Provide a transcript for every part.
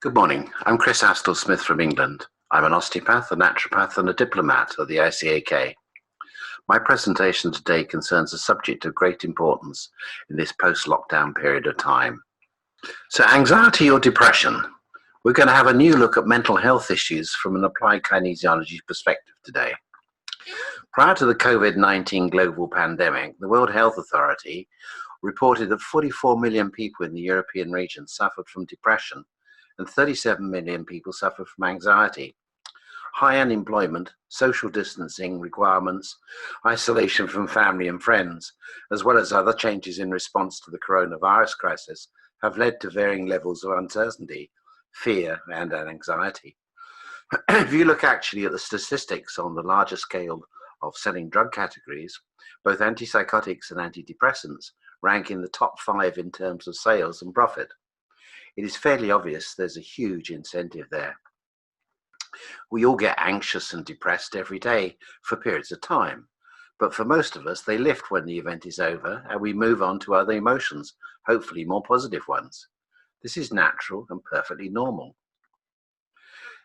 Good morning. I'm Chris Astill-Smith from England. I'm an osteopath, a naturopath, and a diplomat of the ICAK. My presentation today concerns a subject of great importance in this post-lockdown period of time. So, anxiety or depression? We're going to have a new look at mental health issues from an applied kinesiology perspective today. Prior to the COVID-19 global pandemic, the World Health Authority reported that 44 million people in the European region suffered from depression and 37 million people suffer from anxiety. High unemployment, social distancing requirements, isolation from family and friends, as well as other changes in response to the coronavirus crisis, have led to varying levels of uncertainty, fear, and anxiety. If you look actually at the statistics on the larger scale of selling drug categories, both antipsychotics and antidepressants rank in the top 5 in terms of sales and profit. It is fairly obvious there's a huge incentive there. We all get anxious and depressed every day for periods of time, but for most of us, they lift when the event is over and we move on to other emotions, hopefully more positive ones. This is natural and perfectly normal.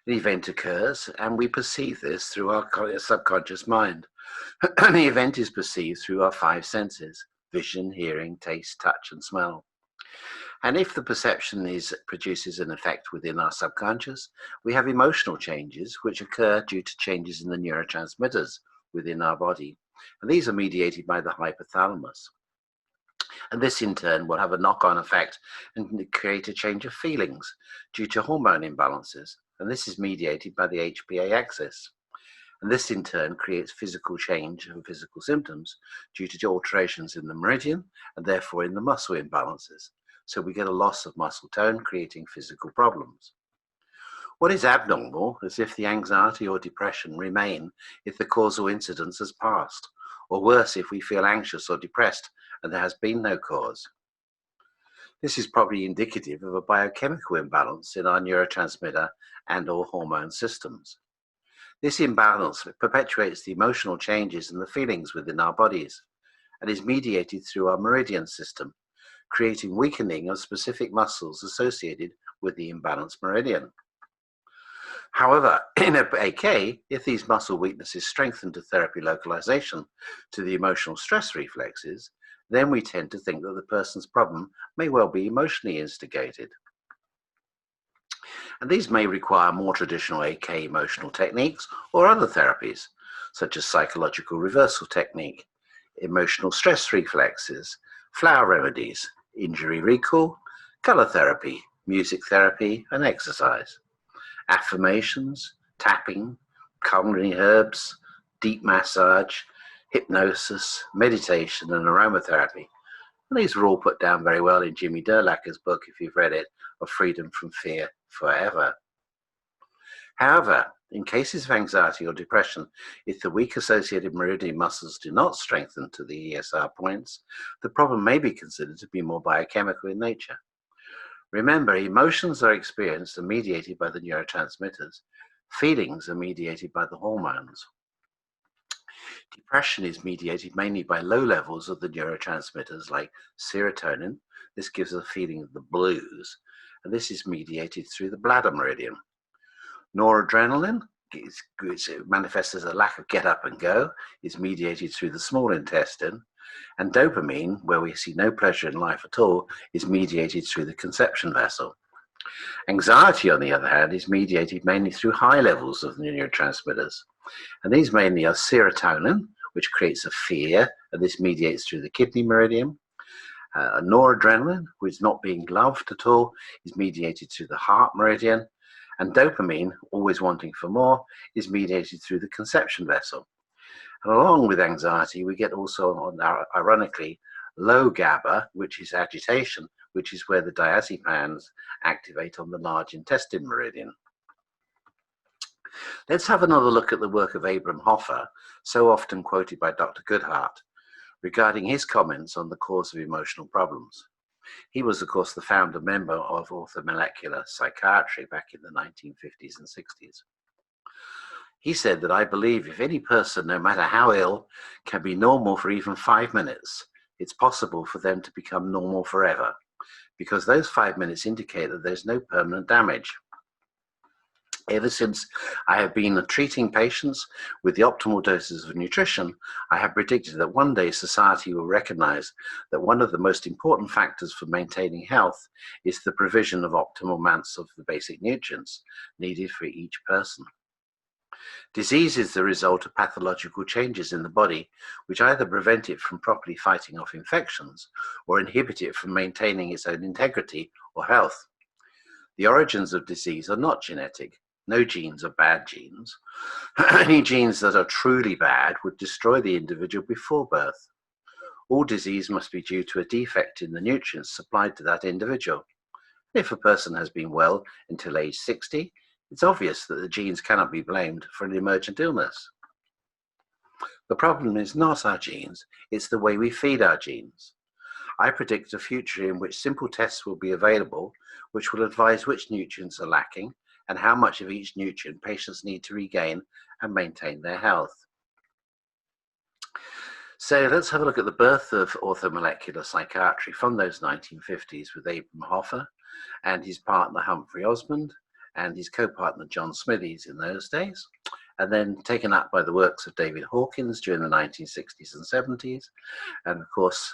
An event occurs and we perceive this through our subconscious mind. The event is perceived through our 5 senses: vision, hearing, taste, touch, and smell. And if the perception produces an effect within our subconscious, we have emotional changes which occur due to changes in the neurotransmitters within our body. And these are mediated by the hypothalamus. And this in turn will have a knock-on effect and create a change of feelings due to hormone imbalances. And this is mediated by the HPA axis. And this in turn creates physical change and physical symptoms due to alterations in the meridian and therefore in the muscle imbalances. So we get a loss of muscle tone, creating physical problems. What is abnormal is if the anxiety or depression remain if the causal incidence has passed, or worse, if we feel anxious or depressed and there has been no cause. This is probably indicative of a biochemical imbalance in our neurotransmitter and or hormone systems. This imbalance perpetuates the emotional changes and the feelings within our bodies and is mediated through our meridian system, creating weakening of specific muscles associated with the imbalanced meridian. However, in AK, if these muscle weaknesses strengthen to therapy localization to the emotional stress reflexes, then we tend to think that the person's problem may well be emotionally instigated. And these may require more traditional AK emotional techniques or other therapies, such as psychological reversal technique, emotional stress reflexes, flower remedies, injury recall, color therapy, music therapy, and exercise. Affirmations, tapping, calming herbs, deep massage, hypnosis, meditation, and aromatherapy. And these are all put down very well in Jimmy Durlacker's book, if you've read it, of Freedom from Fear Forever. However, in cases of anxiety or depression, if the weak associated meridian muscles do not strengthen to the ESR points, the problem may be considered to be more biochemical in nature. Remember, emotions are experienced and mediated by the neurotransmitters. Feelings are mediated by the hormones. Depression is mediated mainly by low levels of the neurotransmitters like serotonin. This gives us a feeling of the blues, and this is mediated through the bladder meridian. Noradrenaline, which manifests as a lack of get up and go, is mediated through the small intestine. And dopamine, where we see no pleasure in life at all, is mediated through the conception vessel. Anxiety, on the other hand, is mediated mainly through high levels of the neurotransmitters. And these mainly are serotonin, which creates a fear, and this mediates through the kidney meridian. Noradrenaline, which is not being loved at all, is mediated through the heart meridian. And dopamine, always wanting for more, is mediated through the conception vessel. And along with anxiety, we get also, ironically, low GABA, which is agitation, which is where the diazepams activate on the large intestine meridian. Let's have another look at the work of Abraham Hoffer, so often quoted by Dr. Goodhart, regarding his comments on the cause of emotional problems. He was, of course, the founder member of orthomolecular psychiatry back in the 1950s and 60s. He said that, "I believe if any person, no matter how ill, can be normal for even 5 minutes, it's possible for them to become normal forever, because those 5 minutes indicate that there's no permanent damage. Ever since I have been treating patients with the optimal doses of nutrition, I have predicted that one day society will recognize that one of the most important factors for maintaining health is the provision of optimal amounts of the basic nutrients needed for each person. Disease is the result of pathological changes in the body, which either prevent it from properly fighting off infections or inhibit it from maintaining its own integrity or health. The origins of disease are not genetic. No genes are bad genes. Any genes that are truly bad would destroy the individual before birth. All disease must be due to a defect in the nutrients supplied to that individual. If a person has been well until age 60, it's obvious that the genes cannot be blamed for an emergent illness. The problem is not our genes, it's the way we feed our genes. I predict a future in which simple tests will be available, which will advise which nutrients are lacking and how much of each nutrient patients need to regain and maintain their health. So let's have a look at the birth of orthomolecular psychiatry from those 1950s with Abram Hoffer and his partner Humphrey Osmond and his co-partner John Smithies in those days, and then taken up by the works of David Hawkins during the 1960s and 70s, and of course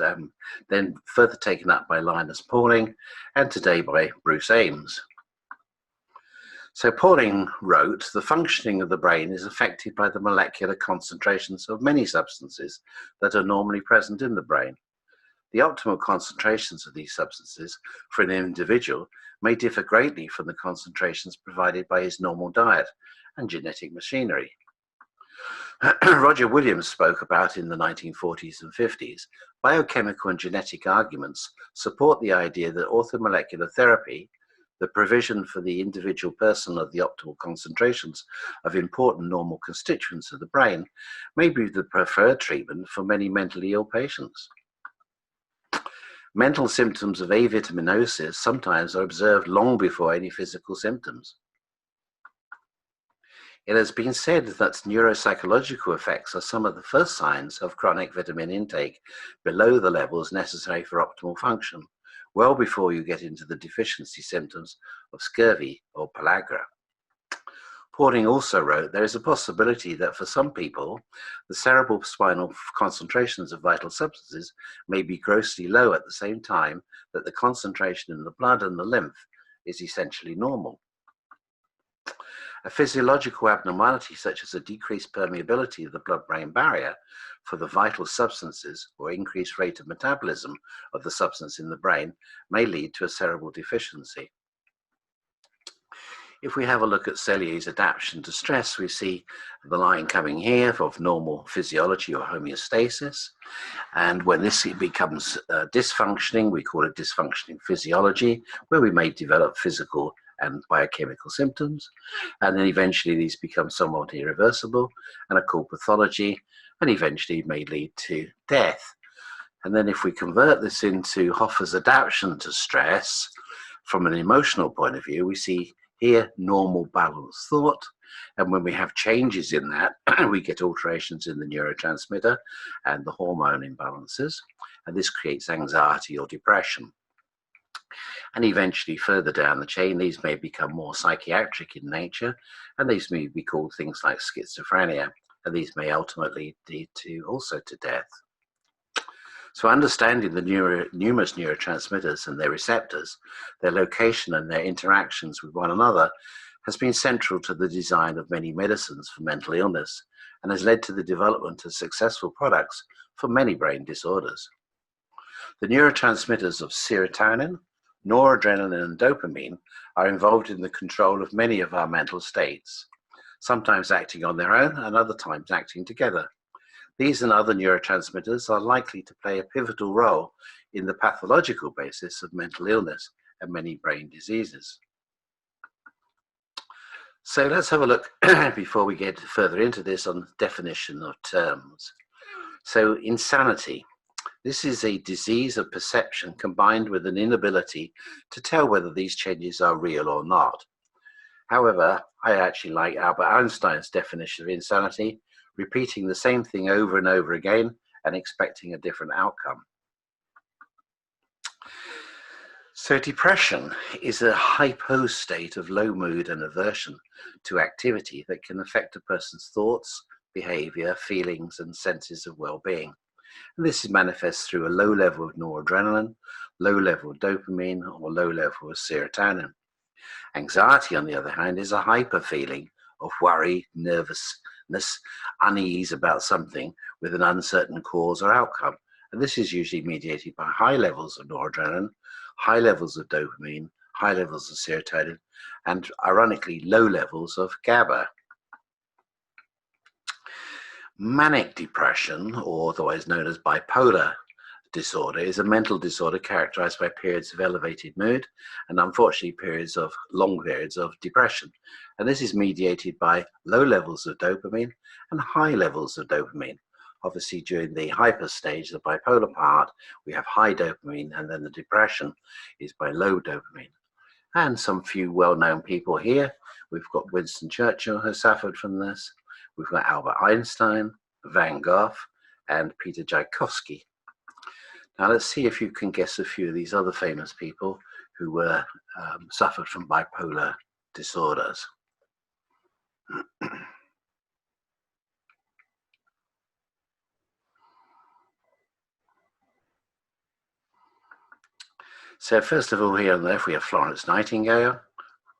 then further taken up by Linus Pauling, and today by Bruce Ames. So Pauling wrote, the functioning of the brain is affected by the molecular concentrations of many substances that are normally present in the brain. The optimal concentrations of these substances for an individual may differ greatly from the concentrations provided by his normal diet and genetic machinery. Roger Williams spoke about in the 1940s and 50s, biochemical and genetic arguments support the idea that orthomolecular therapy, the provision for the individual person of the optimal concentrations of important normal constituents of the brain, may be the preferred treatment for many mentally ill patients. Mental symptoms of avitaminosis sometimes are observed long before any physical symptoms. It has been said that neuropsychological effects are some of the first signs of chronic vitamin intake below the levels necessary for optimal function, well before you get into the deficiency symptoms of scurvy or pellagra. Pauling also wrote, there is a possibility that for some people, the cerebral spinal concentrations of vital substances may be grossly low at the same time that the concentration in the blood and the lymph is essentially normal. A physiological abnormality such as a decreased permeability of the blood-brain barrier for the vital substances or increased rate of metabolism of the substance in the brain may lead to a cerebral deficiency. If we have a look at Celier's adaptation to stress, we see the line coming here of normal physiology or homeostasis. And when this becomes dysfunctioning, we call it dysfunctioning physiology, where we may develop physical and biochemical symptoms. And then eventually these become somewhat irreversible and are called pathology, and eventually may lead to death. And then if we convert this into Hoffer's adaptation to stress, from an emotional point of view, we see here normal balanced thought, and when we have changes in that, we get alterations in the neurotransmitter and the hormone imbalances, and this creates anxiety or depression. And eventually further down the chain, these may become more psychiatric in nature, and these may be called things like schizophrenia, and these may ultimately lead to death. So understanding the numerous neurotransmitters and their receptors, their location and their interactions with one another has been central to the design of many medicines for mental illness and has led to the development of successful products for many brain disorders. The neurotransmitters of serotonin, noradrenaline and dopamine are involved in the control of many of our mental states, sometimes acting on their own and other times acting together. These and other neurotransmitters are likely to play a pivotal role in the pathological basis of mental illness and many brain diseases. So let's have a look before we get further into this on definition of terms. So insanity. This is a disease of perception combined with an inability to tell whether these changes are real or not. However, I actually like Albert Einstein's definition of insanity, repeating the same thing over and over again and expecting a different outcome. So depression is a hypo state of low mood and aversion to activity that can affect a person's thoughts, behavior, feelings, and senses of well-being. And this is manifest through a low level of noradrenaline, low level of dopamine, or low level of serotonin. Anxiety, on the other hand, is a hyper feeling of worry, nervousness, unease about something with an uncertain cause or outcome. And this is usually mediated by high levels of noradrenaline, high levels of dopamine, high levels of serotonin, and ironically, low levels of GABA. Manic depression, or otherwise known as bipolar disorder, is a mental disorder characterized by periods of elevated mood and unfortunately long periods of depression. And this is mediated by low levels of dopamine and high levels of dopamine. Obviously, during the hyper stage, the bipolar part, we have high dopamine, and then the depression is by low dopamine. And some few well-known people here. We've got Winston Churchill, who suffered from this. We've got Albert Einstein, Van Gogh, and Peter Tchaikovsky. Now let's see if you can guess a few of these other famous people who were suffered from bipolar disorders. So first of all, here on the left we have Florence Nightingale,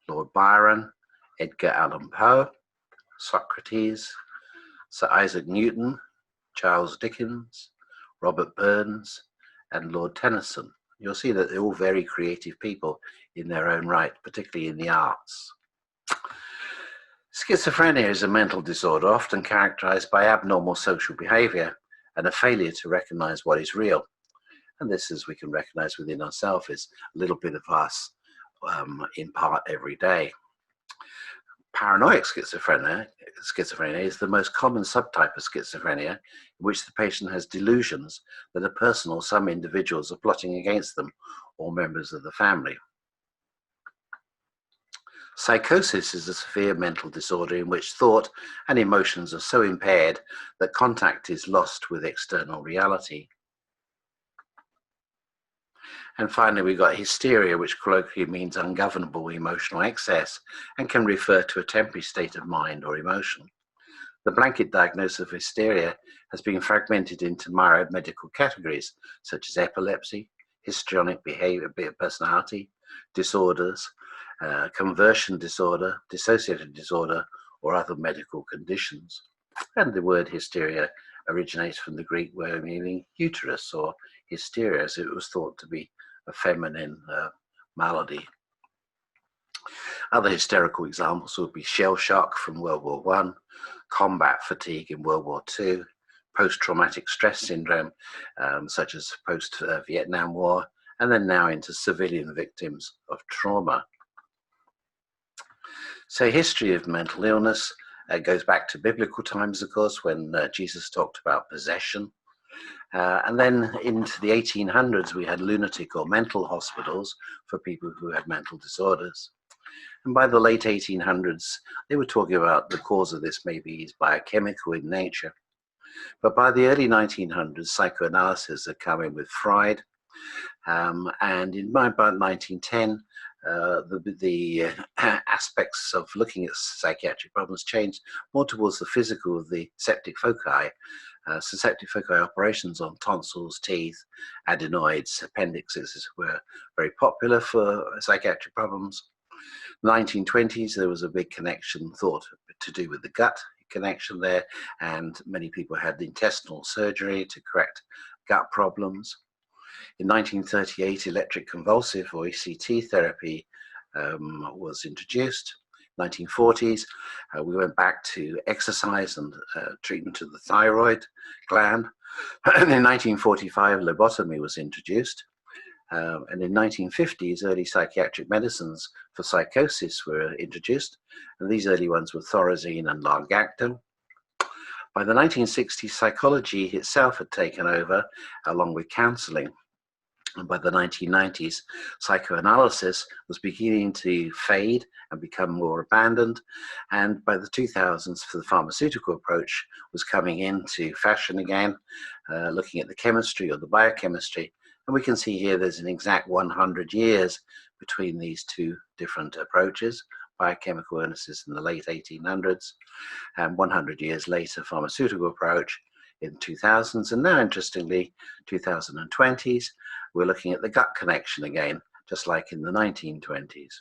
Lord Byron, Edgar Allan Poe, Socrates, Sir Isaac Newton, Charles Dickens, Robert Burns, and Lord Tennyson. You'll see that they're all very creative people in their own right, particularly in the arts. Schizophrenia is a mental disorder often characterized by abnormal social behavior and a failure to recognize what is real. And this, as we can recognize within ourselves, is a little bit of us in part every day. Paranoid schizophrenia is the most common subtype of schizophrenia, in which the patient has delusions that a person or some individuals are plotting against them or members of the family. Psychosis is a severe mental disorder in which thought and emotions are so impaired that contact is lost with external reality. And finally, we've got hysteria, which colloquially means ungovernable emotional excess and can refer to a temporary state of mind or emotion. The blanket diagnosis of hysteria has been fragmented into myriad medical categories, such as epilepsy, histrionic behavior, personality disorders, conversion disorder, dissociative disorder, or other medical conditions. And the word hysteria originates from the Greek word meaning uterus, or hysteria, as it was thought to be a feminine malady. Other hysterical examples would be shell shock from World War I, combat fatigue in World War II, post-traumatic stress syndrome, such as post-Vietnam War, and then now into civilian victims of trauma. So history of mental illness goes back to biblical times, of course, when Jesus talked about possession. And then into the 1800s, we had lunatic or mental hospitals for people who had mental disorders. And by the late 1800s, they were talking about the cause of this maybe is biochemical in nature. But by the early 1900s, psychoanalysis had come in with Freud. And in about 1910, the aspects of looking at psychiatric problems changed more towards the physical of the septic foci. So septic foci operations on tonsils, teeth, adenoids, appendixes were very popular for psychiatric problems. In the 1920s, there was a big connection thought to do with the gut connection there, and many people had intestinal surgery to correct gut problems. In 1938, electric convulsive or ECT therapy was introduced. 1940s, we went back to exercise and treatment of the thyroid gland. And in 1945, lobotomy was introduced. And in 1950s, early psychiatric medicines for psychosis were introduced. And these early ones were thorazine and largactil. By the 1960s, psychology itself had taken over, along with counseling. And by the 1990s, psychoanalysis was beginning to fade and become more abandoned. And by the 2000s, the pharmaceutical approach was coming into fashion again, looking at the chemistry or the biochemistry And we can see here there's an exact 100 years between these two different approaches. Biochemical illnesses in the late 1800s, and 100 years later, pharmaceutical approach in 2000s, and now interestingly, 2020s, we're looking at the gut connection again, just like in the 1920s.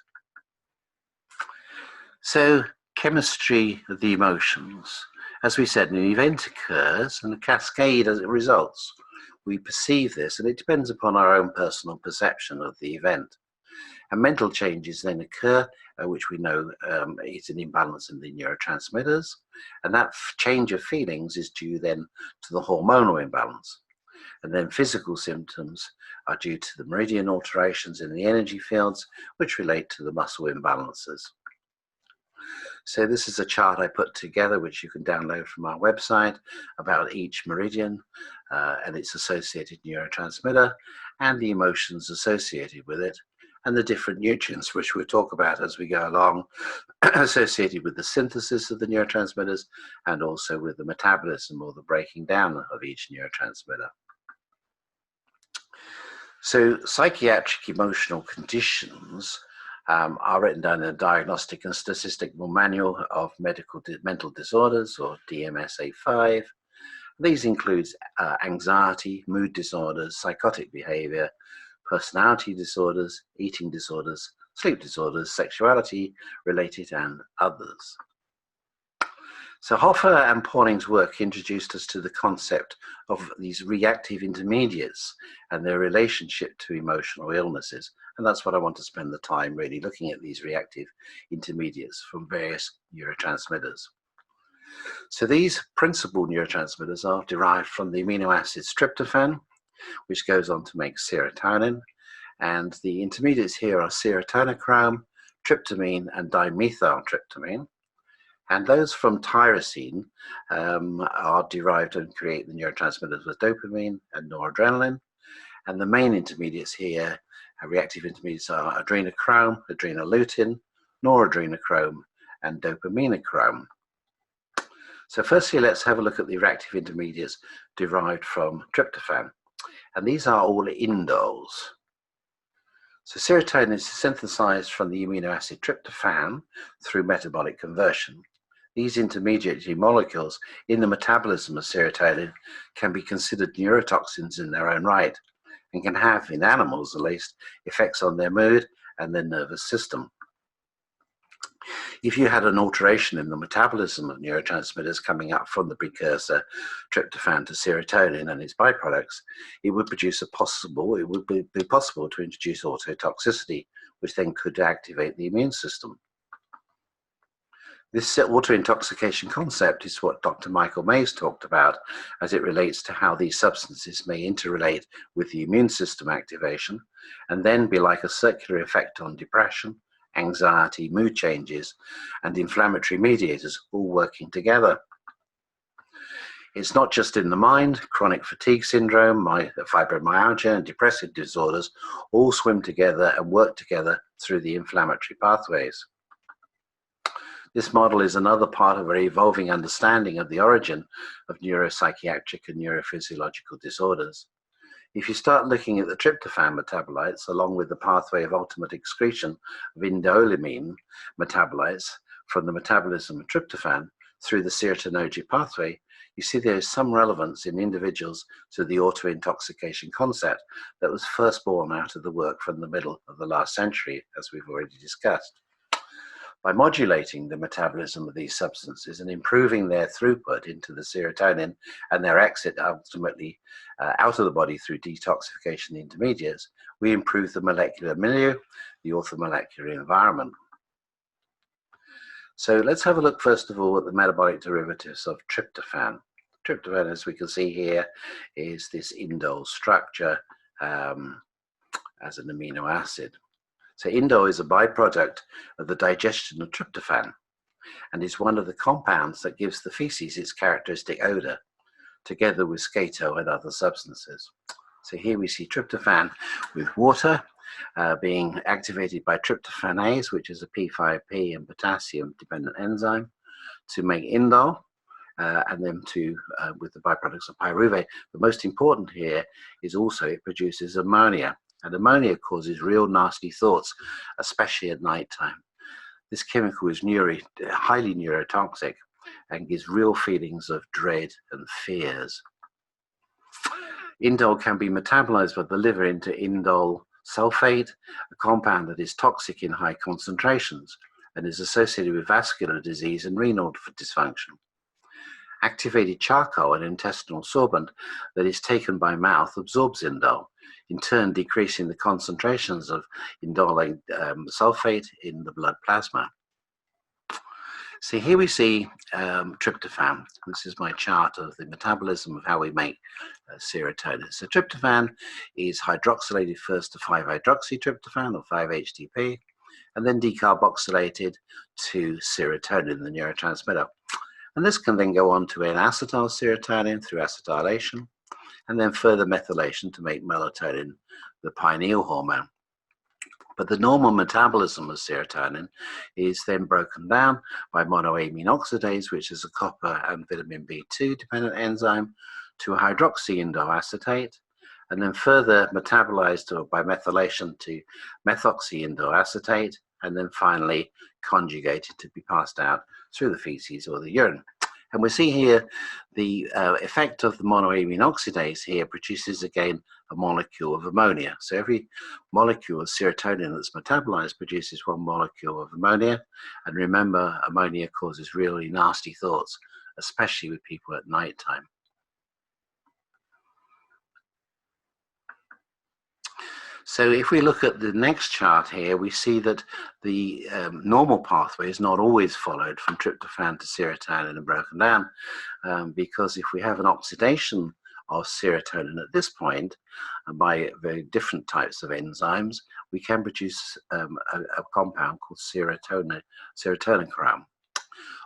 So, chemistry of the emotions. As we said, an event occurs and a cascade as it results. We perceive this, and it depends upon our own personal perception of the event. And mental changes then occur, which we know is an imbalance in the neurotransmitters. And that change of feelings is due then to the hormonal imbalance. And then physical symptoms are due to the meridian alterations in the energy fields, which relate to the muscle imbalances. So this is a chart I put together, which you can download from our website, about each meridian and its associated neurotransmitter and the emotions associated with it, and the different nutrients, which we'll talk about as we go along, associated with the synthesis of the neurotransmitters and also with the metabolism or the breaking down of each neurotransmitter. So psychiatric emotional conditions are written down in the Diagnostic and Statistical Manual of Mental Disorders, or DMSA-5. These include anxiety, mood disorders, psychotic behavior, personality disorders, eating disorders, sleep disorders, sexuality related, and others. So Hoffer and Pauling's work introduced us to the concept of these reactive intermediates and their relationship to emotional illnesses. And that's what I want to spend the time really looking at, these reactive intermediates from various neurotransmitters. So these principal neurotransmitters are derived from the amino acid tryptophan, which goes on to make serotonin. And the intermediates here are serotonochrome, tryptamine, and dimethyltryptamine. And those from tyrosine are derived and create the neurotransmitters with dopamine and noradrenaline. And the main intermediates here, reactive intermediates, are adrenochrome, adrenoleukin, noradrenochrome, and dopaminochrome. So firstly, let's have a look at the reactive intermediates derived from tryptophan. And these are all indoles. So serotonin is synthesized from the amino acid tryptophan through metabolic conversion. These intermediate molecules in the metabolism of serotonin can be considered neurotoxins in their own right, and can have, in animals at least, effects on their mood and their nervous system. If you had an alteration in the metabolism of neurotransmitters coming up from the precursor tryptophan to serotonin and its byproducts, it would be possible to introduce autotoxicity, which then could activate the immune system. This auto-intoxication concept is what Dr. Michael Mays talked about as it relates to how these substances may interrelate with the immune system activation and then be like a circular effect on depression, anxiety, mood changes, and inflammatory mediators all working together. It's not just in the mind. Chronic fatigue syndrome, fibromyalgia, and depressive disorders all swim together and work together through the inflammatory pathways. This model is another part of our evolving understanding of the origin of neuropsychiatric and neurophysiological disorders. If you start looking at the tryptophan metabolites, along with the pathway of ultimate excretion of indoleamine metabolites from the metabolism of tryptophan through the serotonergic pathway, you see there is some relevance in individuals to the auto-intoxication concept that was first born out of the work from the middle of the last century, as we've already discussed. By modulating the metabolism of these substances and improving their throughput into the serotonin and their exit ultimately out of the body through detoxification intermediates, we improve the molecular milieu, the orthomolecular environment. So let's have a look first of all at the metabolic derivatives of tryptophan. Tryptophan, as we can see here, is this indole structure as an amino acid. So indole is a byproduct of the digestion of tryptophan and is one of the compounds that gives the feces its characteristic odor, together with scato and other substances. So here we see tryptophan with water being activated by tryptophanase, which is a P5P and potassium dependent enzyme, to make indole. and then with the byproducts of pyruvate. But most important here is also it produces ammonia, and ammonia causes real nasty thoughts, especially at night time. This chemical is highly neurotoxic and gives real feelings of dread and fears. Indole can be metabolized by the liver into indole sulfate, a compound that is toxic in high concentrations and is associated with vascular disease and renal dysfunction. Activated charcoal, an intestinal sorbent that is taken by mouth, absorbs indole, in turn decreasing the concentrations of indole sulfate in the blood plasma. So here we see tryptophan. This is my chart of the metabolism of how we make serotonin. So tryptophan is hydroxylated first to 5-hydroxytryptophan, or 5-HTP, and then decarboxylated to serotonin, the neurotransmitter. And this can then go on to N-acetylserotonin through acetylation, and then further methylation to make melatonin, the pineal hormone. But the normal metabolism of serotonin is then broken down by monoamine oxidase, which is a copper and vitamin B2 dependent enzyme, to hydroxyindole acetate, and then further metabolized by methylation to methoxyindole acetate, and then finally conjugated to be passed out through the feces or the urine. And we see here the effect of the monoamine oxidase here produces again a molecule of ammonia. So every molecule of serotonin that's metabolized produces one molecule of ammonia. And remember, ammonia causes really nasty thoughts, especially with people at night time. So if we look at the next chart here, we see that the normal pathway is not always followed from tryptophan to serotonin and broken down, because if we have an oxidation of serotonin at this point, by very different types of enzymes, we can produce a compound called serotonin.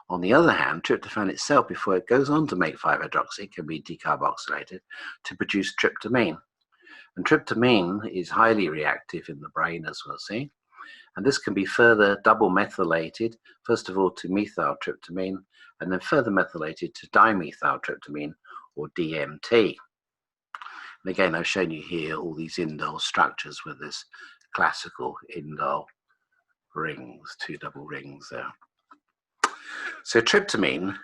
On the other hand, tryptophan itself, before it goes on to make 5-hydroxy, can be decarboxylated to produce tryptamine. And tryptamine is highly reactive in the brain, as we'll see. And this can be further double methylated, first of all to methyltryptamine, and then further methylated to dimethyltryptamine, or DMT. And again, I've shown you here all these indole structures with this classical indole rings, 2 double rings there. So tryptamine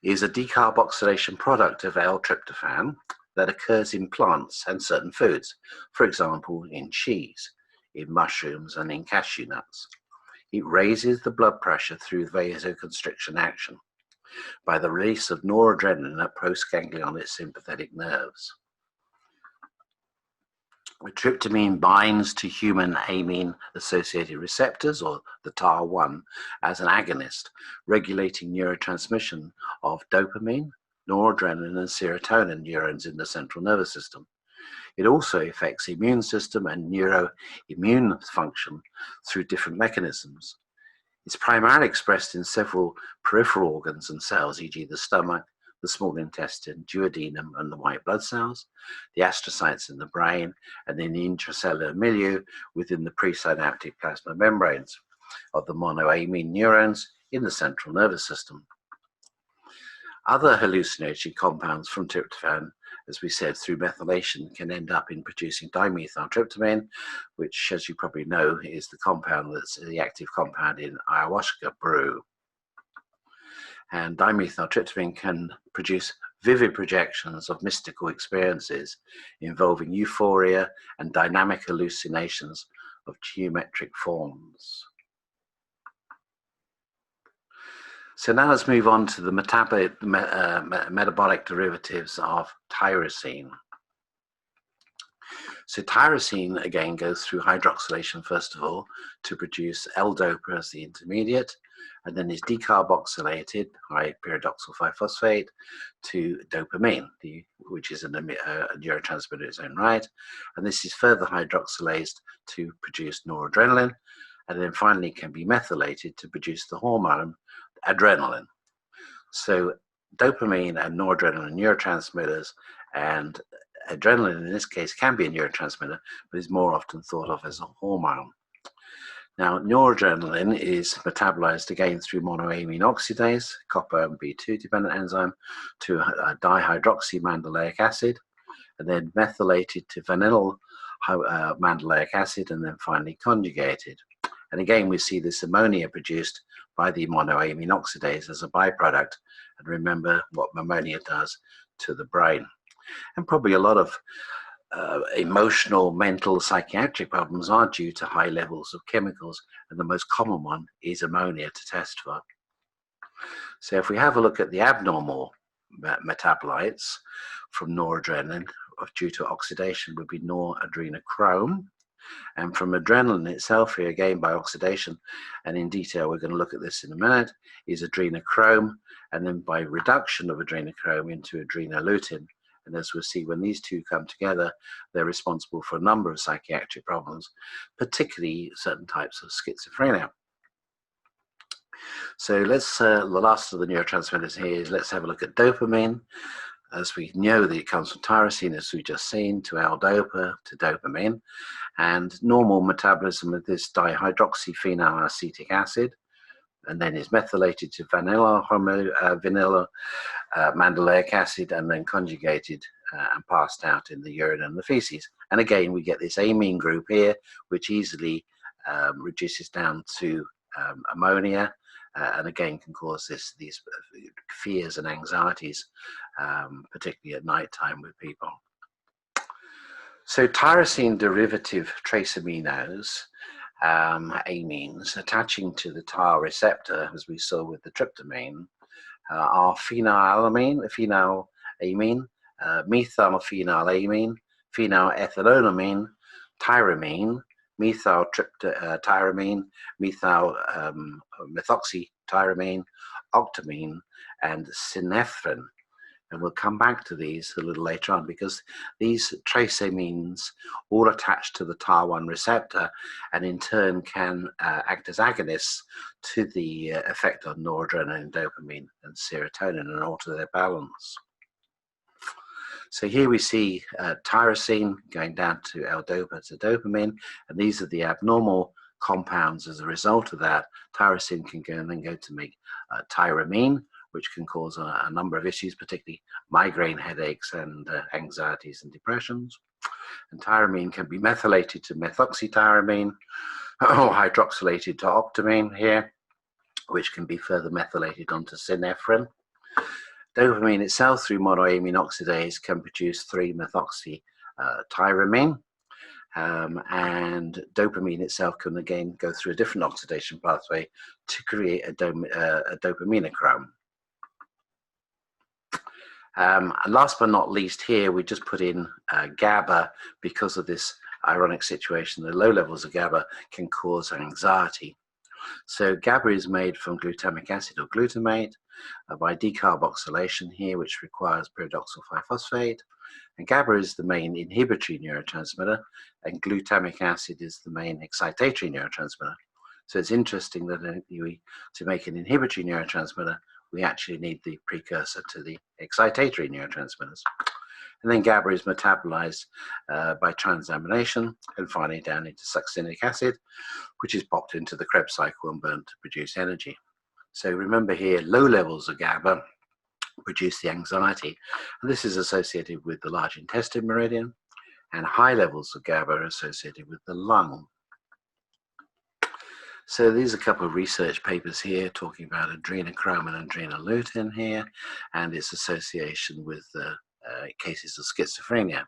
is a decarboxylation product of L-tryptophan that occurs in plants and certain foods, for example, in cheese, in mushrooms, and in cashew nuts. It raises the blood pressure through vasoconstriction action by the release of noradrenaline at postganglionic sympathetic nerves. Tryptamine binds to human amine-associated receptors, or the TAR1, as an agonist, regulating neurotransmission of dopamine, noradrenaline, and serotonin neurons in the central nervous system. It also affects the immune system and neuroimmune function through different mechanisms. It's primarily expressed in several peripheral organs and cells, e.g. the stomach, the small intestine, duodenum, and the white blood cells, the astrocytes in the brain, and in the intracellular milieu within the presynaptic plasma membranes of the monoamine neurons in the central nervous system. Other hallucinogenic compounds from tryptophan, as we said, through methylation, can end up in producing dimethyltryptamine, which, as you probably know, is the compound that's the active compound in ayahuasca brew. And dimethyltryptamine can produce vivid projections of mystical experiences involving euphoria and dynamic hallucinations of geometric forms. So now let's move on to the metabolic derivatives of tyrosine. So tyrosine, again, goes through hydroxylation, first of all, to produce L-dopa as the intermediate, and then is decarboxylated by pyridoxal 5-phosphate to dopamine, which is a neurotransmitter in its own right. And this is further hydroxylazed to produce noradrenaline, and then finally can be methylated to produce the hormone adrenaline. So dopamine and noradrenaline neurotransmitters, and adrenaline in this case can be a neurotransmitter, but is more often thought of as a hormone. Now, noradrenaline is metabolized again through monoamine oxidase, copper and B2 dependent enzyme, to dihydroxymandelic acid, and then methylated to vanillyl mandelic acid, and then finally conjugated. And again, we see this ammonia produced by the monoamine oxidase as a byproduct. And remember what ammonia does to the brain. And probably a lot of emotional, mental, psychiatric problems are due to high levels of chemicals, and the most common one is ammonia to test for. So if we have a look at the abnormal metabolites from noradrenaline due to oxidation would be noradrenochrome, and from adrenaline itself here again by oxidation, and in detail we're going to look at this in a minute, is adrenochrome, and then by reduction of adrenochrome into adrenolutin. And as we'll see, when these two come together, they're responsible for a number of psychiatric problems, particularly certain types of schizophrenia. So let's, the last of the neurotransmitters here is let's have a look at dopamine. As we know that it comes from tyrosine, as we've just seen, to L-dopa, to dopamine. And normal metabolism of this dihydroxyphenylacetic acid, and then is methylated to vanilla mandelic acid, and then conjugated and passed out in the urine and the feces. And again, we get this amine group here, which easily reduces down to ammonia, and again can cause these fears and anxieties, particularly at night time with people. So tyrosine derivative trace aminos, amines, attaching to the TAR receptor, as we saw with the tryptamine, are phenylamine, methylphenylamine, phenylethanolamine, tyramine, methyltyramine, methoxytyramine, octamine, and synephrine. And we'll come back to these a little later on, because these trace amines all attach to the TAR1 receptor and in turn can act as agonists to the effect on noradrenaline, dopamine, and serotonin and alter their balance. So here we see tyrosine going down to L-dopa to dopamine, and these are the abnormal compounds. As a result of that, tyrosine can go and then go to make tyramine, which can cause a number of issues, particularly migraine headaches and anxieties and depressions. And tyramine can be methylated to methoxytyramine or hydroxylated to octamine here, which can be further methylated onto synephrine. Dopamine itself, through monoamine oxidase, can produce 3-methoxytyramine. And dopamine itself can again go through a different oxidation pathway to create a dopaminochrome. And last but not least here, we just put in GABA because of this ironic situation. The low levels of GABA can cause anxiety. So GABA is made from glutamic acid or glutamate by decarboxylation here, which requires pyridoxal 5-phosphate. And GABA is the main inhibitory neurotransmitter, and glutamic acid is the main excitatory neurotransmitter. So it's interesting that to make an inhibitory neurotransmitter, we actually need the precursor to the excitatory neurotransmitters. And then GABA is metabolized by transamination and finally down into succinic acid, which is popped into the Krebs cycle and burned to produce energy. So remember here, low levels of GABA produce the anxiety, and this is associated with the large intestine meridian, and high levels of GABA are associated with the lung. So these are a couple of research papers here talking about adrenochrome and adrenolutin here, and its association with cases of schizophrenia.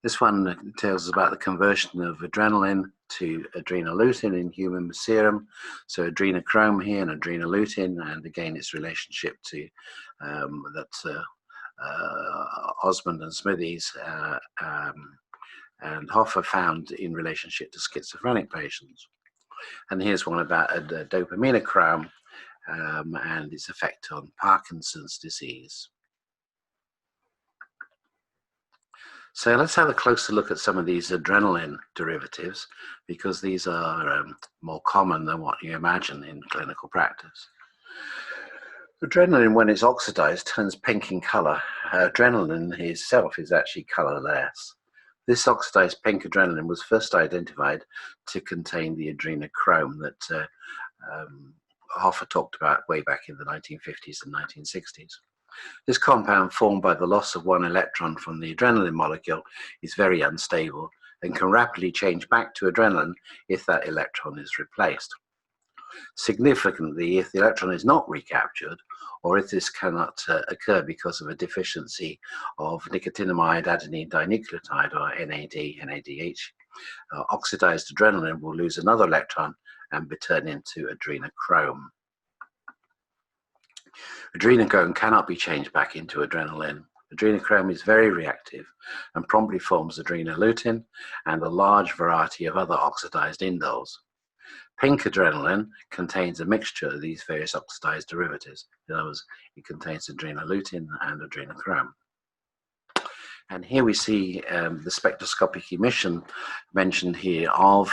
This one tells us about the conversion of adrenaline to adrenolutin in human serum. So adrenochrome here and adrenolutin, and again its relationship to Osmond and Smithies and Hoffer found in relationship to schizophrenic patients. And here's one about dopaminochrome and its effect on Parkinson's disease. So let's have a closer look at some of these adrenaline derivatives, because these are more common than what you imagine in clinical practice. Adrenaline, when it's oxidized, turns pink in color. Adrenaline itself is actually colorless. This oxidized pink adrenaline was first identified to contain the adrenochrome that Hoffa talked about way back in the 1950s and 1960s. This compound, formed by the loss of one electron from the adrenaline molecule, is very unstable and can rapidly change back to adrenaline if that electron is replaced. Significantly, if the electron is not recaptured, or if this cannot occur because of a deficiency of nicotinamide adenine dinucleotide, or NADH, oxidized adrenaline will lose another electron and be turned into adrenochrome. Adrenochrome cannot be changed back into adrenaline. Adrenochrome is very reactive and promptly forms adrenolutin and a large variety of other oxidized indoles. Pink adrenaline contains a mixture of these various oxidized derivatives. In other words, it contains adrenolutin and adrenochrome. And here we see the spectroscopic emission mentioned here of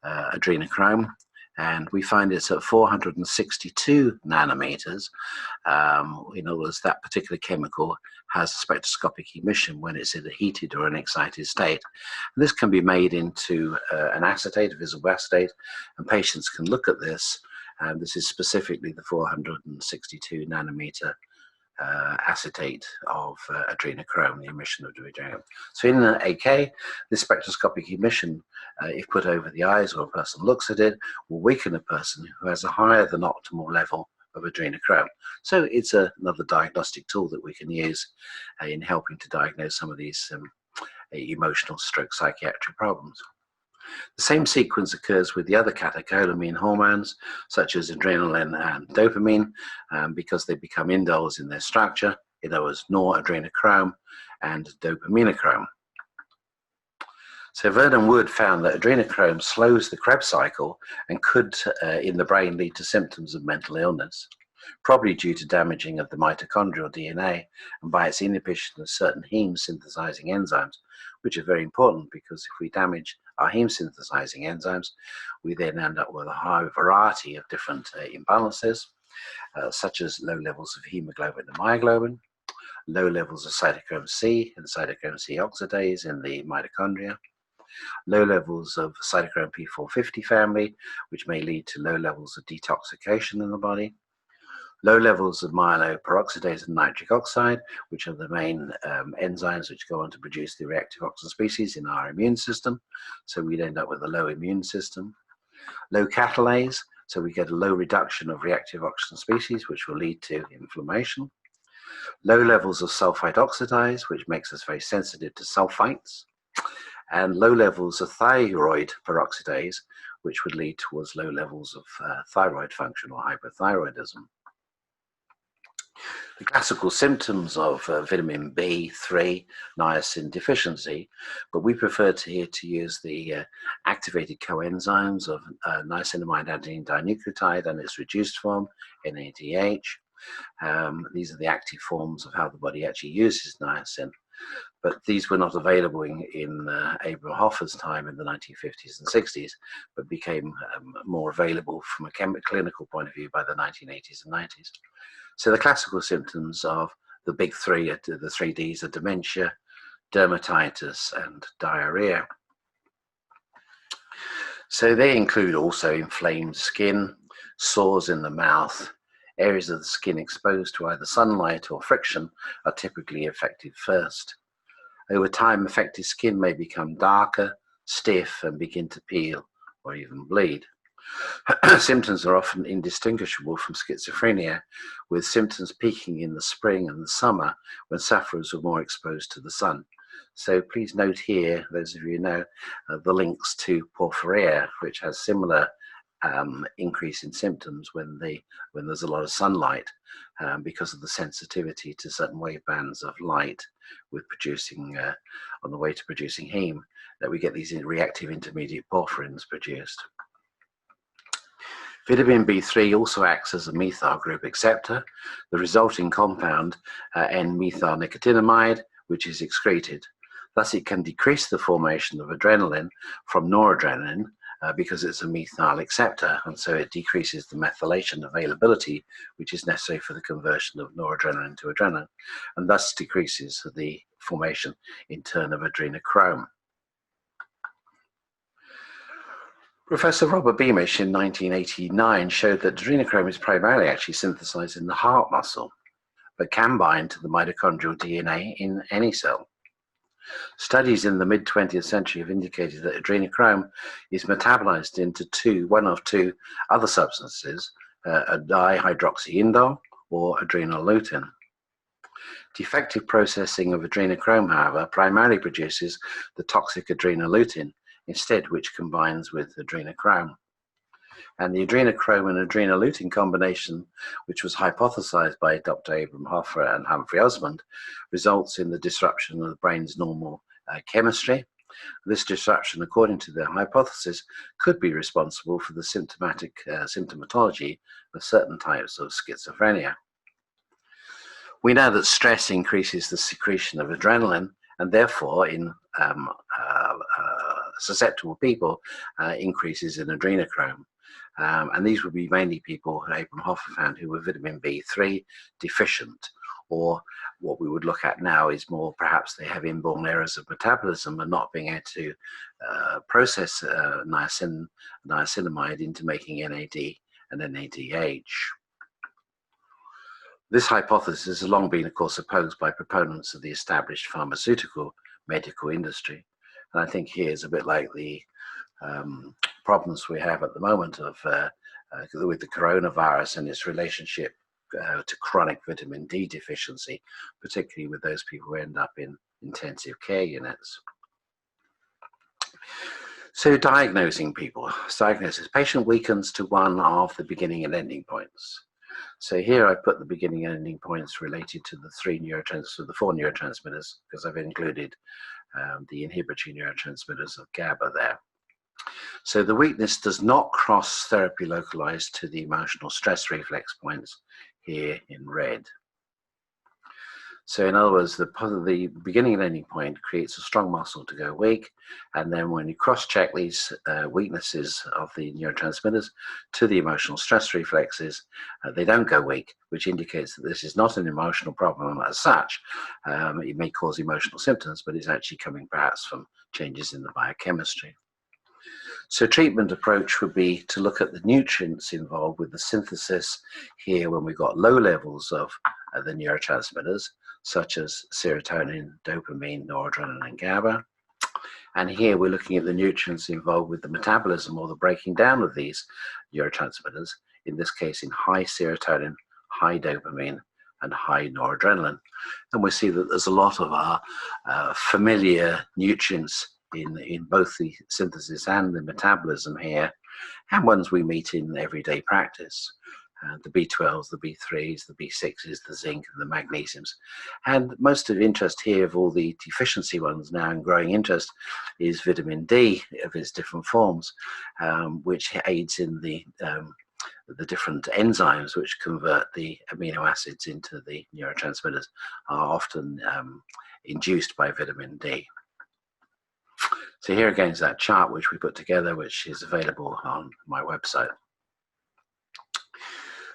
adrenochrome, and we find it's at 462 nanometers. In other words, that particular chemical has a spectroscopic emission when it's in a heated or an excited state. And this can be made into an acetate, a visible acetate, and patients can look at this. And this is specifically the 462 nanometer acetate of adrenochrome, the emission of adrenochrome. So in an AK, this spectroscopic emission, if put over the eyes or a person looks at it, will weaken a person who has a higher than optimal level of adrenochrome. So it's another diagnostic tool that we can use in helping to diagnose some of these emotional stroke psychiatric problems. The same sequence occurs with the other catecholamine hormones, such as adrenaline and dopamine, because they become indoles in their structure, in other words, noradrenochrome and dopaminochrome. So Vernon Wood found that adrenochrome slows the Krebs cycle and could, in the brain, lead to symptoms of mental illness, probably due to damaging of the mitochondrial DNA and by its inhibition of certain heme synthesizing enzymes, which are very important because if we damage our heme synthesizing enzymes, we then end up with a high variety of different imbalances, such as low levels of hemoglobin and myoglobin, low levels of cytochrome C and cytochrome C oxidase in the mitochondria, low levels of cytochrome P450 family, which may lead to low levels of detoxification in the body, low levels of myeloperoxidase and nitric oxide, which are the main enzymes which go on to produce the reactive oxygen species in our immune system. So we'd end up with a low immune system. Low catalase, so we get a low reduction of reactive oxygen species, which will lead to inflammation. Low levels of sulfite oxidase, which makes us very sensitive to sulfites. And low levels of thyroid peroxidase, which would lead towards low levels of thyroid function or hypothyroidism. The classical symptoms of vitamin B3 niacin deficiency, but we prefer to use the activated coenzymes of niacinamide adenine dinucleotide and its reduced form, NADH. These are the active forms of how the body actually uses niacin, but these were not available in Abraham Hoffa's time in the 1950s and 60s, but became more available from a clinical point of view by the 1980s and 90s. So the classical symptoms of the big three, the 3Ds, are dementia, dermatitis, and diarrhea. So they include also inflamed skin, sores in the mouth. Areas of the skin exposed to either sunlight or friction are typically affected first. Over time, affected skin may become darker, stiff, and begin to peel or even bleed. Symptoms are often indistinguishable from schizophrenia, with symptoms peaking in the spring and the summer when sufferers are more exposed to the sun. So please note here, those of you who know, the links to porphyria, which has similar increase in symptoms when there's a lot of sunlight, because of the sensitivity to certain wave bands of light with producing, on the way to producing heme, that we get these reactive intermediate porphyrins produced. Vitamin B3 also acts as a methyl group acceptor. The resulting compound, N-methyl nicotinamide, which is excreted. Thus, it can decrease the formation of adrenaline from noradrenaline because it's a methyl acceptor, and so it decreases the methylation availability, which is necessary for the conversion of noradrenaline to adrenaline, and thus decreases the formation in turn of adrenochrome. Professor Robert Beamish in 1989 showed that adrenochrome is primarily actually synthesized in the heart muscle, but can bind to the mitochondrial DNA in any cell. Studies in the mid-20th century have indicated that adrenochrome is metabolized into one of two other substances, a dihydroxyindole or adrenal lutein. Defective processing of adrenochrome, however, primarily produces the toxic adrenal lutein instead, which combines with adrenochrome. And the adrenochrome and adrenal lutein combination, which was hypothesized by Dr. Abraham Hoffer and Humphrey Osmond, results in the disruption of the brain's normal chemistry. This disruption, according to their hypothesis, could be responsible for the symptomatology of certain types of schizophrenia. We know that stress increases the secretion of adrenaline, and therefore in susceptible people increases in adrenochrome. And these would be mainly people who Abraham Hoffer found who were vitamin B3 deficient, or what we would look at now is more perhaps they have inborn errors of metabolism and not being able to process niacinamide into making NAD and NADH. This hypothesis has long been, of course, opposed by proponents of the established pharmaceutical medical industry. And I think here is a bit like the problems we have at the moment of with the coronavirus and its relationship to chronic vitamin D deficiency, particularly with those people who end up in intensive care units. So diagnosing people, diagnosis, patient weakens to one of the beginning and ending points. So here I put the beginning and ending points related to the four neurotransmitters, because I've included the inhibitory neurotransmitters of GABA there. So the weakness does not cross therapy localized to the emotional stress reflex points here in red. So in other words, the beginning and ending point creates a strong muscle to go weak, and then when you cross-check these weaknesses of the neurotransmitters to the emotional stress reflexes, they don't go weak, which indicates that this is not an emotional problem as such. It may cause emotional symptoms, but it's actually coming perhaps from changes in the biochemistry. So treatment approach would be to look at the nutrients involved with the synthesis here when we've got low levels of the neurotransmitters, such as serotonin, dopamine, noradrenaline, and GABA. And here we're looking at the nutrients involved with the metabolism or the breaking down of these neurotransmitters, in this case in high serotonin, high dopamine, and high noradrenaline. And we see that there's a lot of our familiar nutrients in both the synthesis and the metabolism here, and ones we meet in everyday practice. The B12s, the B3s, the B6s, the zinc, and the magnesiums. And most of interest here of all the deficiency ones now and growing interest is vitamin D of its different forms, which aids in the different enzymes which convert the amino acids into the neurotransmitters, are often induced by vitamin D. So here again is that chart which we put together, which is available on my website.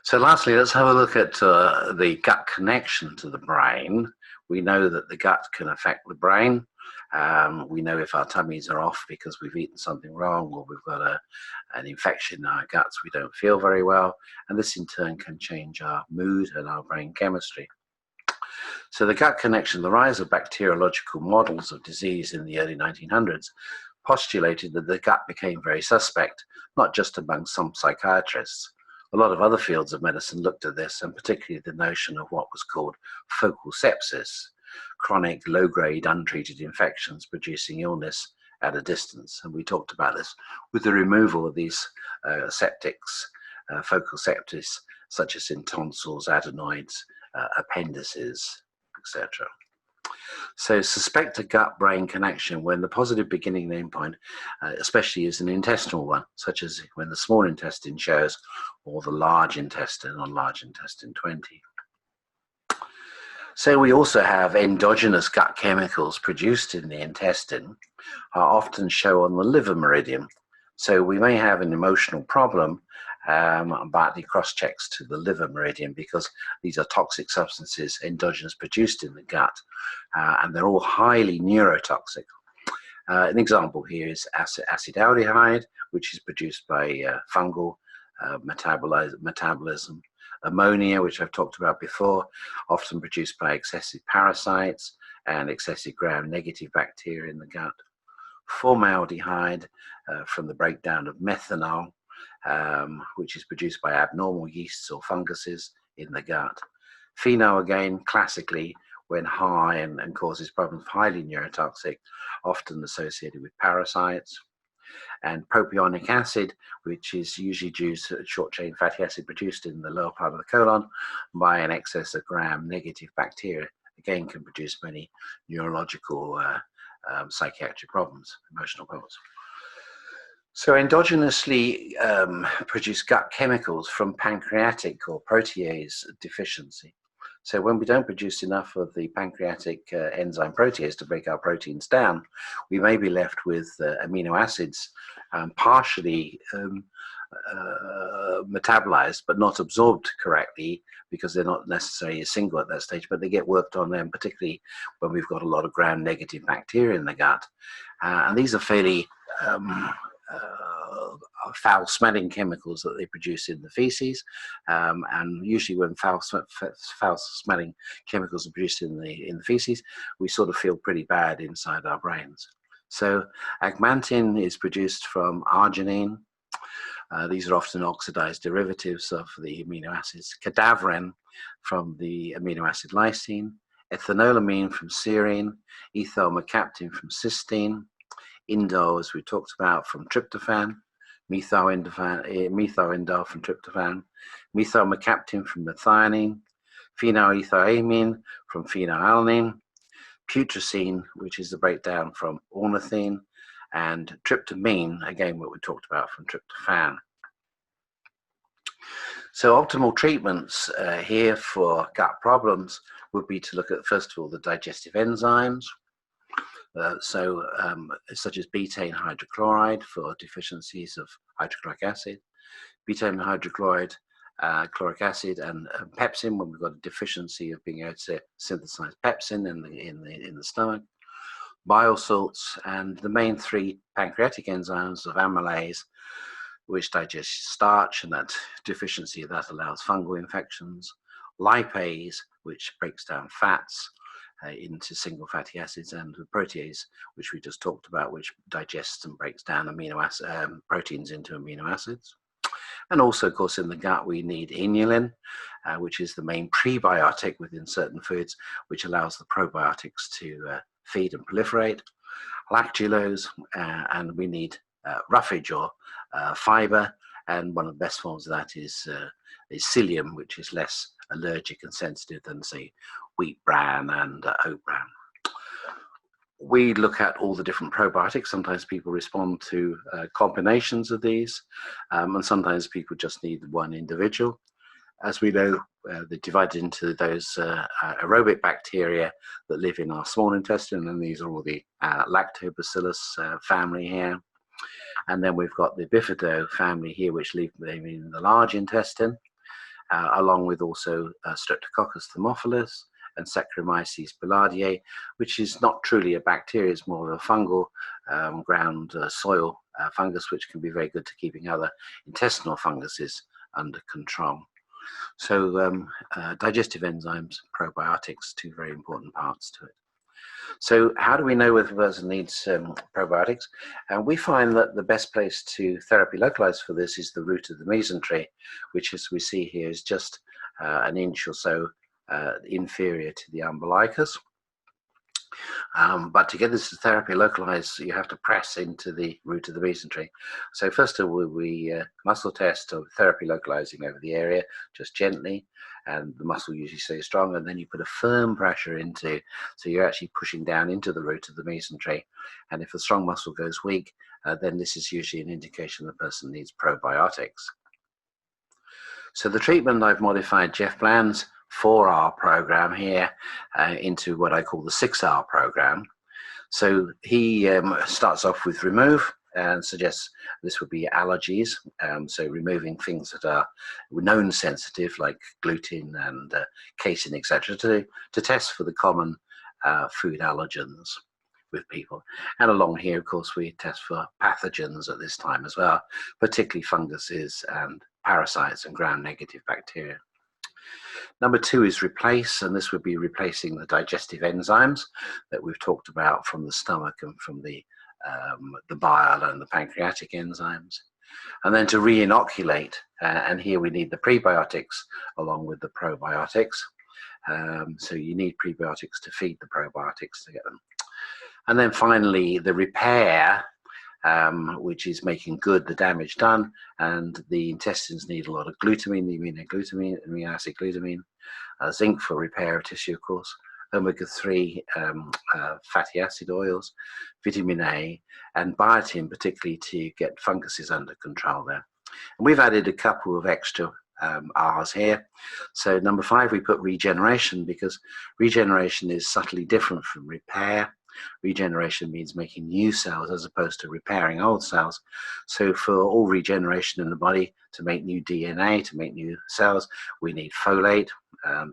So lastly, let's have a look at the gut connection to the brain. We know that the gut can affect the brain. We know if our tummies are off because we've eaten something wrong, or we've got an infection in our guts, we don't feel very well. And this in turn can change our mood and our brain chemistry. So the gut connection, the rise of bacteriological models of disease in the early 1900s postulated that the gut became very suspect, not just among some psychiatrists. A lot of other fields of medicine looked at this, and particularly the notion of what was called focal sepsis, chronic low-grade untreated infections producing illness at a distance. And we talked about this with the removal of these focal septis, such as in tonsils, adenoids, appendices, etc. So suspect a gut-brain connection when the positive beginning and end point, especially is an intestinal one, such as when the small intestine shows, or the large intestine on large intestine 20. So we also have endogenous gut chemicals produced in the intestine, often show on the liver meridian. So we may have an emotional problem, but it cross-checks to the liver meridian because these are toxic substances endogenous produced in the gut, and they're all highly neurotoxic. An example here is acetaldehyde, which is produced by fungal metabolism. Ammonia, which I've talked about before, often produced by excessive parasites and excessive gram-negative bacteria in the gut. Formaldehyde from the breakdown of methanol, which is produced by abnormal yeasts or funguses in the gut. Phenol, again, classically, when high and causes problems, highly neurotoxic, often associated with parasites. And propionic acid, which is usually due to short-chain fatty acid produced in the lower part of the colon by an excess of gram-negative bacteria, again can produce many neurological psychiatric problems, emotional problems. So endogenously produced gut chemicals from pancreatic or protease deficiency. So when we don't produce enough of the pancreatic enzyme protease to break our proteins down, we may be left with amino acids partially metabolized but not absorbed correctly because they're not necessarily single at that stage, but they get worked on them, particularly when we've got a lot of gram-negative bacteria in the gut. And these are fairly foul-smelling chemicals that they produce in the feces, and usually when foul-smelling chemicals are produced in the feces, we sort of feel pretty bad inside our brains. So agmantin is produced from arginine. These are often oxidized derivatives of the amino acids. Cadaverin from the amino acid lysine. Ethanolamine from serine. Ethyl mercaptan from cysteine. Indole, as we talked about, from tryptophan. Methyl-indole from tryptophan. Methyl mercaptan from methionine. Phenylethylamine from phenylalanine. Putrescine, which is the breakdown from ornithine, and tryptamine, again, what we talked about, from tryptophan. So optimal treatments here for gut problems would be to look at, first of all, the digestive enzymes, such as betaine hydrochloride for deficiencies of hydrochloric acid, betaine hydrochloride, chloric acid, and pepsin when we've got a deficiency of being able to synthesize pepsin in the stomach, bile salts, and the main three pancreatic enzymes of amylase, which digests starch, and that deficiency that allows fungal infections, lipase, which breaks down fats into single fatty acids, and protease, which we just talked about, which digests and breaks down proteins into amino acids. And also, of course, in the gut, we need inulin, which is the main prebiotic within certain foods, which allows the probiotics to feed and proliferate. Lactulose, and we need roughage or fiber, and one of the best forms of that is psyllium, which is less allergic and sensitive than, say, wheat bran and oat bran. We look at all the different probiotics. Sometimes people respond to combinations of these, and sometimes people just need one individual. As we know, they're divided into those aerobic bacteria that live in our small intestine, and these are all the lactobacillus family here. And then we've got the bifido family here, which live in the large intestine, along with also Streptococcus thermophilus and Saccharomyces boulardii, which is not truly a bacteria, it's more of a fungal ground soil fungus, which can be very good to keeping other intestinal funguses under control. So digestive enzymes, probiotics, two very important parts to it. So how do we know whether a person needs probiotics? And we find that the best place to therapy localize for this is the root of the mesentery, which, as we see here, is just an inch or so inferior to the umbilicus. But to get this therapy localized, you have to press into the root of the mesentery. So first of all, we muscle test or therapy localizing over the area, just gently, and the muscle usually stays strong, and then you put a firm pressure into, so you're actually pushing down into the root of the mesentery. And if the strong muscle goes weak, then this is usually an indication the person needs probiotics. So the treatment, I've modified Jeff Bland's 4R program here into what I call the 6R program. So he starts off with remove, and suggests this would be allergies, so removing things that are known sensitive like gluten and casein, etc., to test for the common food allergens with people. And along here, of course, we test for pathogens at this time as well, particularly funguses and parasites and gram-negative bacteria. Number 2 is replace, and this would be replacing the digestive enzymes that we've talked about from the stomach and from the bile and the pancreatic enzymes. And then to re-inoculate, and here we need the prebiotics along with the probiotics. So you need prebiotics to feed the probiotics to get them. And then finally, the repair, which is making good the damage done, and the intestines need a lot of glutamine, the amino acid glutamine, zinc for repair of tissue, of course, omega-3 fatty acid oils, vitamin A, and biotin, particularly to get funguses under control there. And we've added a couple of extra R's here. So number 5, we put regeneration, because regeneration is subtly different from repair. Regeneration means making new cells as opposed to repairing old cells. So for all regeneration in the body, to make new DNA, to make new cells, we need folate,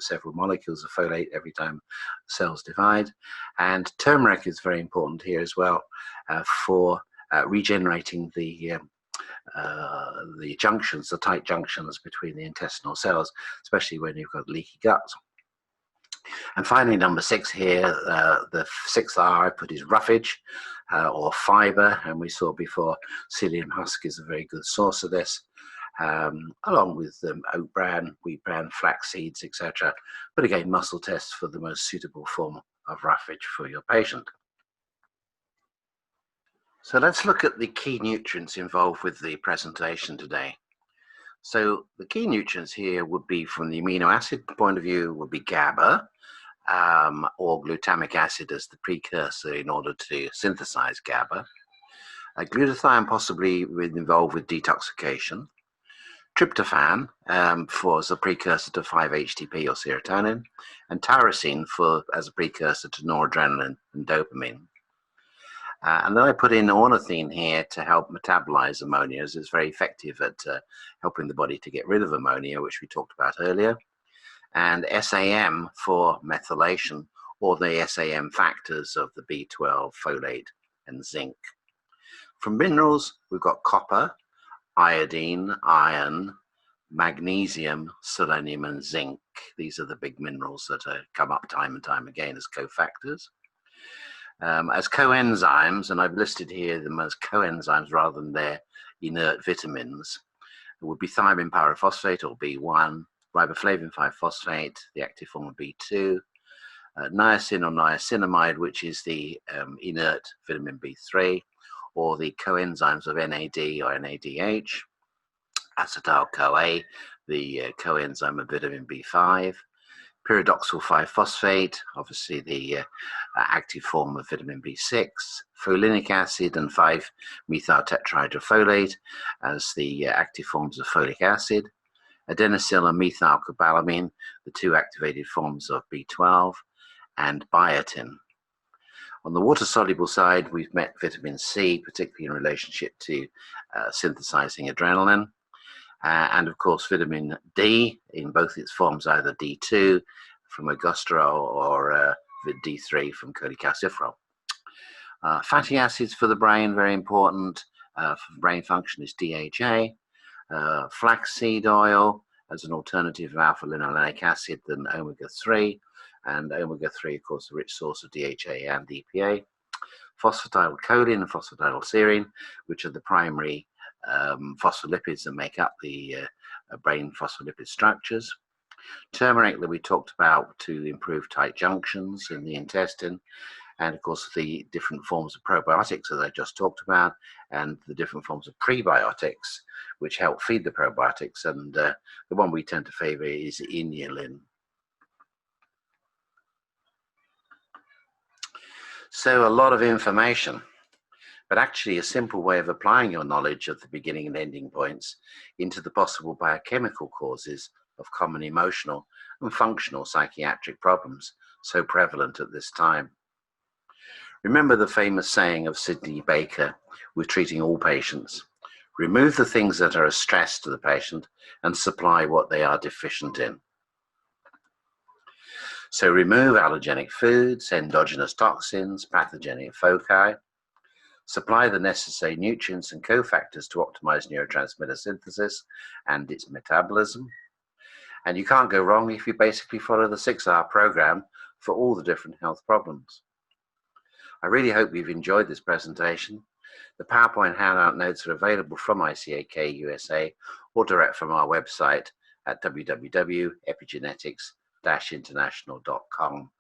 several molecules of folate every time cells divide. And turmeric is very important here as well for regenerating the junctions, the tight junctions between the intestinal cells, especially when you've got leaky gut. And finally, number 6 here, the 6th R I put is roughage or fiber, and we saw before psyllium husk is a very good source of this, along with oat bran, wheat bran, flax seeds, etc. But again, muscle tests for the most suitable form of roughage for your patient. So let's look at the key nutrients involved with the presentation today. So the key nutrients here would be, from the amino acid point of view, would be GABA, or glutamic acid as the precursor in order to synthesize GABA. Glutathione possibly involved with detoxification. Tryptophan as a precursor to 5-HTP or serotonin, and tyrosine as a precursor to noradrenaline and dopamine. And then I put in ornithine here to help metabolize ammonia, as it's very effective at helping the body to get rid of ammonia, which we talked about earlier. And SAM for methylation, or the SAM factors of the B12, folate, and zinc. From minerals, we've got copper, iodine, iron, magnesium, selenium, and zinc. These are the big minerals that come up time and time again as cofactors. As coenzymes, and I've listed here them as coenzymes rather than their inert vitamins, it would be thiamine pyrophosphate, or B1, riboflavin 5-phosphate, the active form of B2, niacin or niacinamide, which is the inert vitamin B3, or the coenzymes of NAD or NADH, acetyl-CoA, the coenzyme of vitamin B5, pyridoxal 5-phosphate, obviously the active form of vitamin B6, folinic acid and 5-methyl tetrahydrofolate as the active forms of folic acid, adenosyl and methylcobalamin, the 2 activated forms of B12, and biotin. On the water-soluble side, we've met vitamin C, particularly in relationship to synthesizing adrenaline, and of course vitamin D in both its forms, either D2 from ergosterol or D3 from cholecalciferol. Fatty acids for the brain, very important for brain function, is DHA. Flaxseed oil as an alternative of alpha-linolenic acid than omega-3, and omega-3, of course, a rich source of DHA and EPA. Phosphatidylcholine and phosphatidylserine, which are the primary phospholipids that make up the brain phospholipid structures. Turmeric that we talked about to improve tight junctions in the intestine, and of course the different forms of probiotics that I just talked about, and the different forms of prebiotics which help feed the probiotics, and the one we tend to favor is inulin. So a lot of information, but actually a simple way of applying your knowledge of the beginning and ending points into the possible biochemical causes of common emotional and functional psychiatric problems so prevalent at this time. Remember the famous saying of Sidney Baker with treating all patients: remove the things that are a stress to the patient and supply what they are deficient in. So remove allergenic foods, endogenous toxins, pathogenic foci, supply the necessary nutrients and cofactors to optimize neurotransmitter synthesis and its metabolism. And you can't go wrong if you basically follow the 6R program for all the different health problems. I really hope you've enjoyed this presentation. The PowerPoint handout notes are available from ICAK USA or direct from our website at www.epigenetics-international.com.